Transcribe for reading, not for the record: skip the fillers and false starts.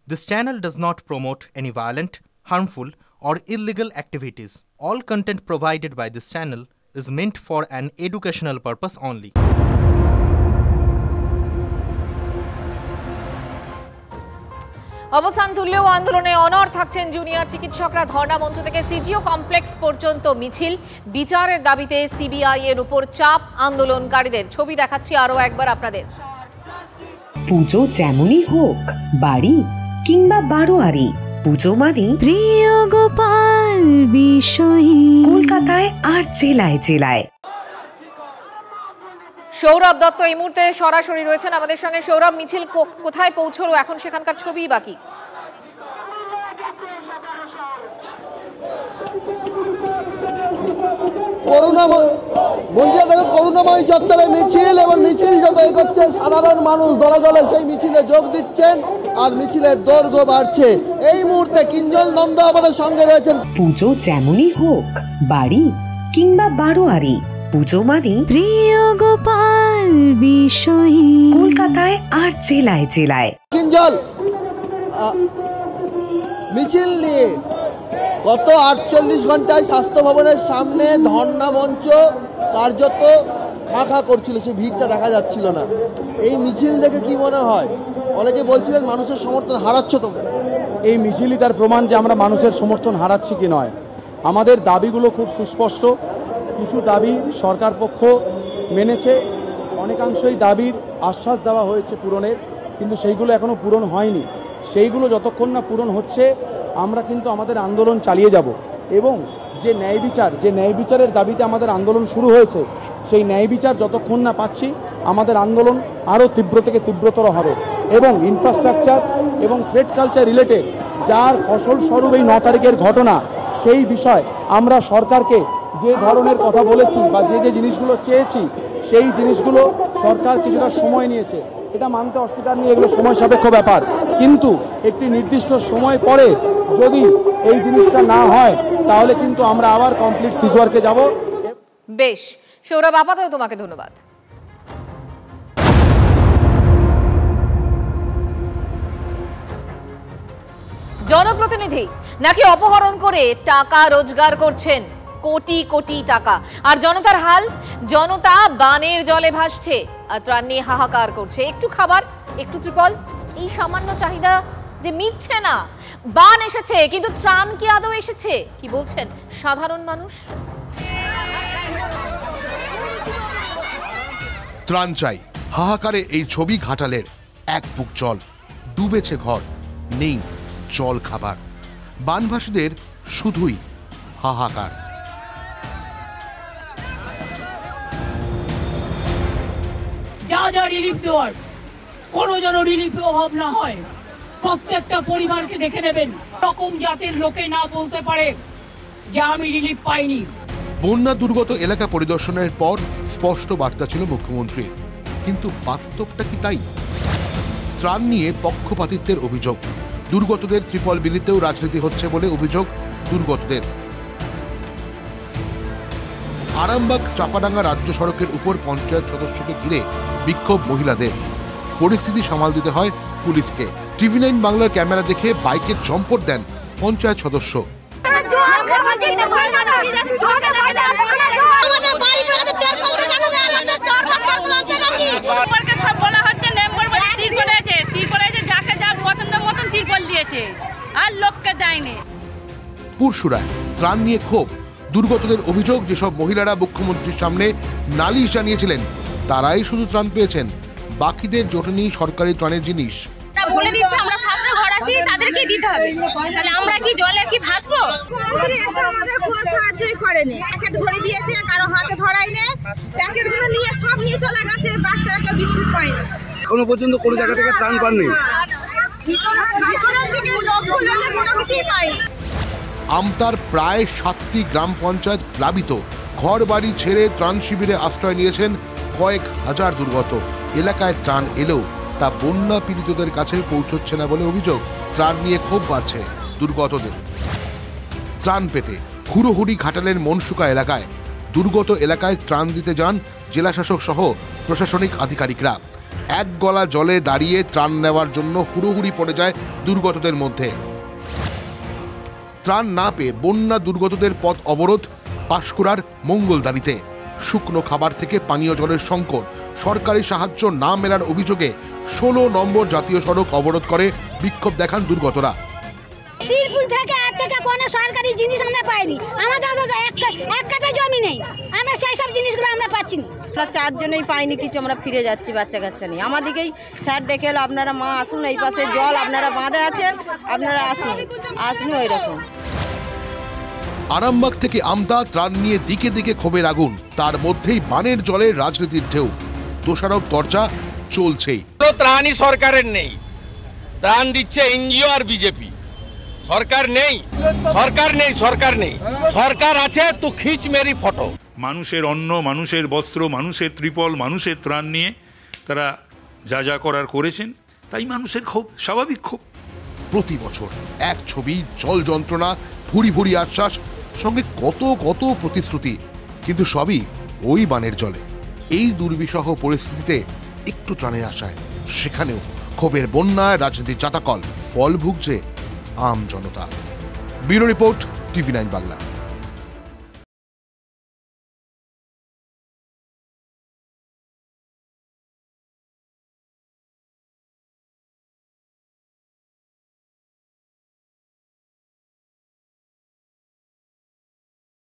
This channel does not promote any violent, harmful, or illegal activities. All content provided by this channel is meant for an educational purpose only. অবস্থান তুললেও আন্দোলনে অনড় থাকছেন junior চিকিৎসকরা। ধর্ণা মঞ্চ থেকে সিজিও কমপ্লেক্স পর্যন্ত মিছিল। বিচারের দাবিতে সিবিআই এর উপর চাপ আন্দোলনকারীদের। ছবি দেখাচ্ছি আরো একবার আপনাদের। পুজো যেমনই হোক, বাড়ি কিংবা বারোয়ারি, পুজো মানে প্রিয় গোপাল বিষয়ী। কলকাতায় আর জেলায় জেলায়। সৌরভ দত্ত এই মুহূর্তে সরাসরি রয়েছেন আমাদের সঙ্গে। সৌরভ, মিছিল কোথায় পৌঁছলো এখন, সেখানকার ছবি বাকি? করুণাময় চত্বরে মিছিল, এবং মিছিল যত এগোচ্ছে সাধারণ মানুষ দলে দলে সেই মিছিলে যোগ দিচ্ছেন আর মিছিলের দৈর্ঘ্য বাড়ছে। এই মুহূর্তে কিঞ্জল নন্দ আমাদের সঙ্গে রয়েছেন। পুজো যেমনই হোক, বাড়ি কিংবা বারোয়ারি, পুজো মানে প্রিয় গোপাল বিষয়ী। কলকাতায় আর জেলায় জেলায়। কিঞ্জল, মিছিল নিয়ে গত 48 ঘন্টায় স্বাস্থ্য ভবনের সামনে ধর্ণা মঞ্চ কার্যত খা করছিল, সেই ভিড়টা দেখা যাচ্ছিল না। এই মিছিল দেখে কি মনে হয়? অনেকে বলছিলেন মানুষের সমর্থন হারাচ্ছ তোমরা। এই মিছিলই তার প্রমাণ যে আমরা মানুষের সমর্থন হারাচ্ছি কি নয়। আমাদের দাবিগুলো খুব সুস্পষ্ট। কিছু দাবি সরকার পক্ষ মেনেছে, অনেকাংশই দাবির আশ্বাস দেওয়া হয়েছে পূরণের, কিন্তু সেইগুলো এখনও পূরণ হয়নি। সেইগুলো যতক্ষণ না পূরণ হচ্ছে আমরা কিন্তু আমাদের আন্দোলন চালিয়ে যাব। এবং যে ন্যায় বিচারের দাবিতে আমাদের আন্দোলন শুরু হয়েছে, সেই ন্যায় বিচার যতক্ষণ না পাচ্ছি আমাদের আন্দোলন আরও তীব্র থেকে তীব্রতর হবে। এবং ইনফ্রাস্ট্রাকচার এবং থ্রেড কালচার রিলেটেড যার ফসলস্বরূপ এই 9 তারিখের ঘটনা, সেই বিষয় আমরা সরকারকে যে ধরনের কথা বলেছি বা যে জিনিসগুলো চেয়েছি, সেই জিনিসগুলো সরকার কিছুটা সময় নিয়েছে। এটা মানতে অস্বীকার নিয়ে, এগুলো সময় সাপেক্ষ ব্যাপার। কিন্তু একটি নির্দিষ্ট সময় পরে যদি এই জিনিসটা না হয় তাহলে কিন্তু আমরা আবার কমপ্লিট সিজওয়ার্কে যাব। বেশ সৌরভ, আপাতত তোমাকে ধন্যবাদ। জনপ্রতিনিধি নাকি অপহরণ করে টাকা রোজগার করছেন, কোটি কোটি টাকা। আর জনতার হাল, জনতা বানের জলে ভাসছে আর ত্রাণ নিয়ে হাহাকার করছে। একটু খাবার, একটু ত্রিপল, এই সামান্য চাহিদা যে মিটছে না। বান এসেছে কিন্তু ত্রাণ কি আদৌ এসেছে? কি বলছেন সাধারণ মানুষ? ত্রাণ চাই, হাহাকারে এই ছবি ঘাটালের। এক বুক জল, ডুবেছে ঘর, নেই জল খাবার। বানভাসীদের শুধুই হাহাকার। যা রিলিফ দেওয়ার, কোনো যেন রিলিফের অভাব না হয়। প্রত্যেকটা পরিবারকে দেখে নেবেন, রকম জাতের লোকে না বলতে পারে যে আমি রিলিফ পাইনি। বন্যা দুর্গত এলাকা পরিদর্শনের পর স্পষ্ট বার্তা ছিল মুখ্যমন্ত্রীর, কিন্তু বাস্তবটা কি তাই? ত্রাণ নিয়ে পক্ষপাতিত্বের অভিযোগ। দুর্গতদের ত্রিপল বিলিতেও রাজনীতি হচ্ছে বলে অভিযোগ দুর্গতদের। আরামবাগ চাপাডাঙ্গা রাজ্য সড়কের উপর পঞ্চায়েত সদস্যকে ঘিরে বিক্ষোভ মহিলাদের। পরিস্থিতি সামাল দিতে হয় পুলিশকে। TV9 বাংলার ক্যামেরা দেখে বাইকে চম্পট দেন পঞ্চায়েত সদস্য। পুরসুরায় ত্রাণ নিয়ে ক্ষোভ। দুর্গতদের অভিযোগ, যেসব মহিলারা মুখ্যমন্ত্রীর সামনে নালিশ জানিয়েছিলেন তারাই শুধু ত্রাণ পেয়েছেন, বাকিদের জোটেনি সরকারি ত্রাণের জিনিস। বলে দিচ্ছে আমরা ছাত্র ঘর আছি, তাদেরকে দিতে হবে। তাহলে আমরা কি জলে কি ভাসবো? মন্ত্রী এসে আমাদের কোনো সাহায্যই করেনি। প্যাকেট ভরে দিয়েছে, কারো হাতে ধরাইলে প্যাকেটগুলো নিয়ে সব নিয়ে চলে গেছে। বাচ্চারা বিস্কুট পায়নি, এখনো পর্যন্ত কোনো জায়গা থেকে ত্রাণ পাননি। ভিতরের দিকে লোকগুলো যে কোনো কিছুই পায়নি। আমতার প্রায় 7টি গ্রাম পঞ্চায়েত প্লাবিত। ঘর বাড়ি ছেড়ে ত্রাণ শিবিরে আশ্রয় নিয়েছেন কয়েক হাজার দুর্গত। এলাকায় ত্রাণ এলেও তা বন্যা পীড়িতদের কাছে পৌঁছচ্ছে না বলে অভিযোগ। ত্রাণ নিয়ে ক্ষোভ বাড়ছে দুর্গতদের। ত্রাণ পেতে হুড়োহুড়ি ঘাটালের মনসুকা এলাকায়। দুর্গত এলাকায় ত্রাণ দিতে যান জেলাশাসক সহ প্রশাসনিক আধিকারিকরা। এক গলা জলে দাঁড়িয়ে ত্রাণ নেওয়ার জন্য হুড়োহুড়ি পড়ে যায় দুর্গতদের মধ্যে। ত্রাণ না পেয়ে বন্যা দুর্গতদের পথ অবরোধ পাঁশকুড়ার মঙ্গলদারিতে। শুকনো খাবার থেকে পানীয় জলের সংকট, সরকারি সাহায্য না মেলার অভিযোগে 16 নম্বর জাতীয় সড়ক অবরোধ করে বিক্ষোভ দেখান দুর্গতরা। তিরপুল থেকে এক টাকা কোনো সরকারি জিনিস আমরা পাইনি, আমাদের এক কাঠা জমি নেই, আমরা সেই সব জিনিসগুলো আমরা পাচ্ছি না। আমরা 4 জনেই পাইনি কিছু, আমরা ফিরে যাচ্ছি বাচ্চা কাচ্চা নিয়ে। আমাদেরকেই স্যার ডেকে এলো, আপনারা মা আসুন, এই পাশে জল আপনারা বাঁধে আছেন, আপনারা আসুন ওই রকম। আরামবাগ থেকে আমতা ত্রাণ নিয়ে দিকে দিকে ক্ষোভের আগুন, তার মধ্যেই বানের জলে রাজনীতির ঢেউ, দোষারোপ চর্চা চলছেই। ত্রাণই সরকারের নেই, ত্রাণ দিচ্ছে এনজিও আর বিজেপি। সরকার নেই, সরকার আছে তো খিচ মেরি ফটো। মানুষের অন্ন, মানুষের বস্ত্র, মানুষের ত্রিপল, মানুষের ত্রাণ নিয়ে তারা যা যা করার করেছেন, তাই মানুষের ক্ষোভ, স্বাভাবিক ক্ষোভ। প্রতি বছর এক ছবি, জল যন্ত্রণা, ভুরি ভুরি আশ্বাস, সঙ্গে কত কত প্রতিশ্রুতি, কিন্তু সবই ওই বানের জলে। এই দুর্বিষহ পরিস্থিতিতে একটু ত্রাণের আশায় সেখানেও ক্ষোভের বন্যায় রাজনীতির জাতাকল, ফল ভুগছে আম জনতা। Bureau report, TV9 Bangla.